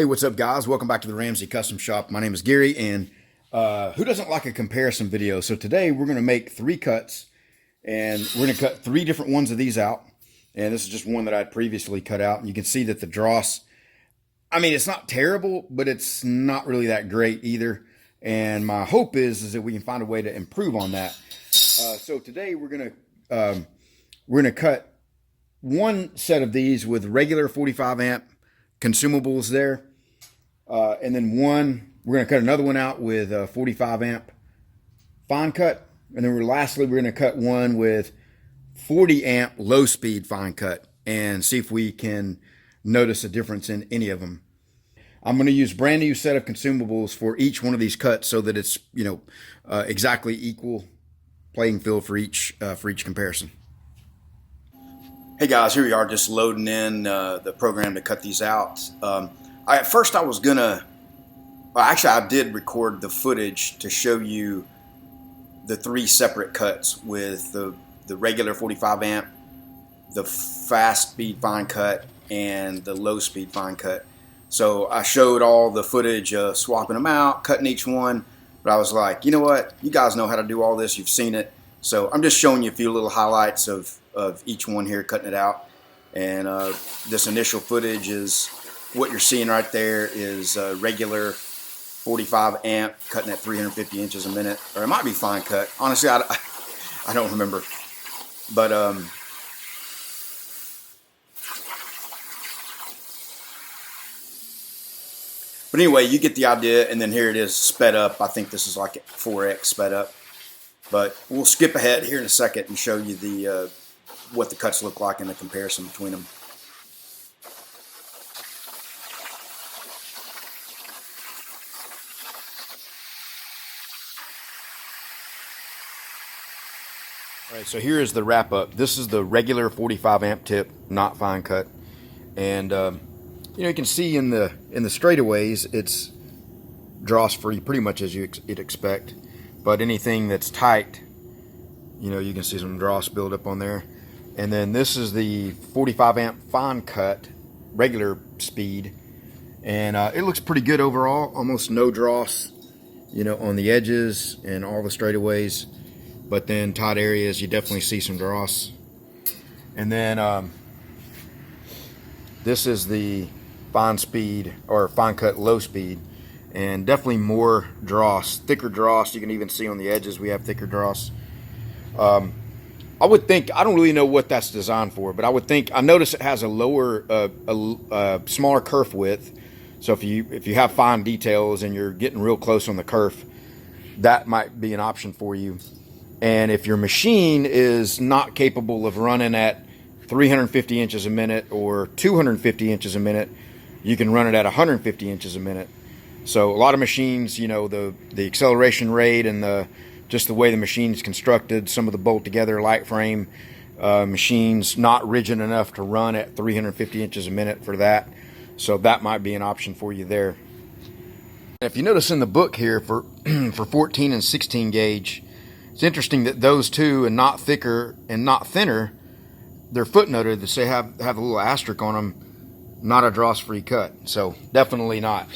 Hey, what's up, guys? Welcome back to the Ramsey Custom Shop. My name is Gary, and who doesn't like a comparison video? So today we're going to make 3 cuts, and we're going to cut 3 different ones of these out. And this is just one that I'd previously cut out. And you can see that the dross, I mean, it's not terrible, but it's not really that great either. And my hope is that we can find a way to improve on that. So today we're going to cut one set of these with regular 45 amp consumables there, and then we're going to cut another one out with 45 amp fine cut, and then lastly we're going to cut one with 40 amp low speed fine cut and see if we can notice a difference in any of them. I'm going to use brand new set of consumables for each one of these cuts so that it's exactly equal playing field for each comparison. Hey guys, here we are just loading in the program to cut these out. At first I was gonna, well, actually I did record the footage to show you the 3 separate cuts with the regular 45 amp, the fast speed fine cut, and the low speed fine cut. So I showed all the footage swapping them out, cutting each one, but I was like, you know what, you guys know how to do all this, you've seen it. So I'm just showing you a few little highlights of each one here, cutting it out. And this initial footage is what you're seeing right there is regular 45 amp cutting at 350 inches a minute, or it might be fine cut. Honestly, I don't remember. But anyway, you get the idea. And then here it is sped up. I think this is like 4x sped up. But we'll skip ahead here in a second and show you the what the cuts look like and the comparison between them. All right, so here is the wrap up. This is the regular 45 amp tip, not fine cut. And you can see in the straightaways it's dross free pretty much as you'd expect. But anything that's tight, you can see some dross build up on there. And then this is the 45 amp fine cut, regular speed. And it looks pretty good overall. Almost no dross, on the edges and all the straightaways. But then tight areas, you definitely see some dross. And then this is the fine speed, or fine cut low speed. And definitely more dross, thicker dross. You can even see on the edges we have thicker dross. I would think, I don't really know what that's designed for, but I would think, I notice it has a lower, smaller kerf width. So if you have fine details and you're getting real close on the kerf, that might be an option for you. And if your machine is not capable of running at 350 inches a minute or 250 inches a minute, you can run it at 150 inches a minute. So a lot of machines, the acceleration rate and just the way the machine's constructed, some of the bolt together light frame machines not rigid enough to run at 350 inches a minute for that. So that might be an option for you there. If you notice in the book here for 14 and 16 gauge, it's interesting that those two, and not thicker and not thinner, they're footnoted to say have a little asterisk on them, not a dross-free cut. So definitely not.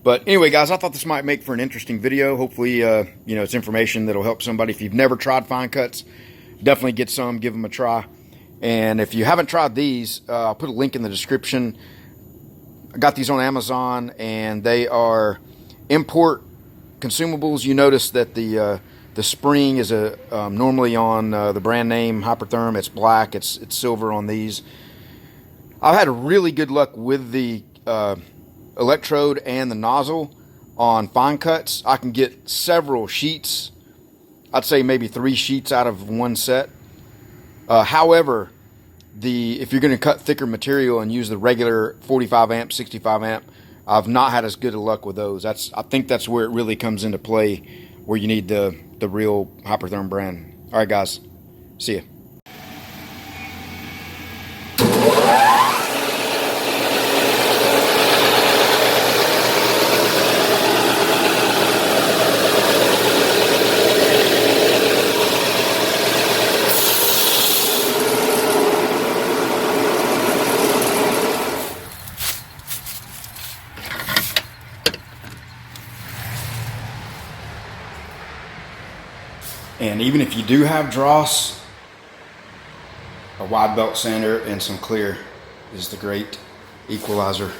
But anyway, guys, I thought this might make for an interesting video. Hopefully, it's information that'll help somebody. If you've never tried fine cuts, definitely get some, give them a try. And if you haven't tried these, I'll put a link in the description. I got these on Amazon, and they are import consumables. You notice that the spring is normally on the brand name Hypertherm. It's black. It's silver on these. I've had really good luck with the electrode and the nozzle on fine cuts. I can get several sheets. I'd say maybe 3 sheets out of one set. However, if you're going to cut thicker material and use the regular 45 amp, 65 amp, I've not had as good a luck with those. I think that's where it really comes into play, where you need the real Hypertherm brand. All right, guys. See ya. And even if you do have dross, a wide belt sander and some clear is the great equalizer.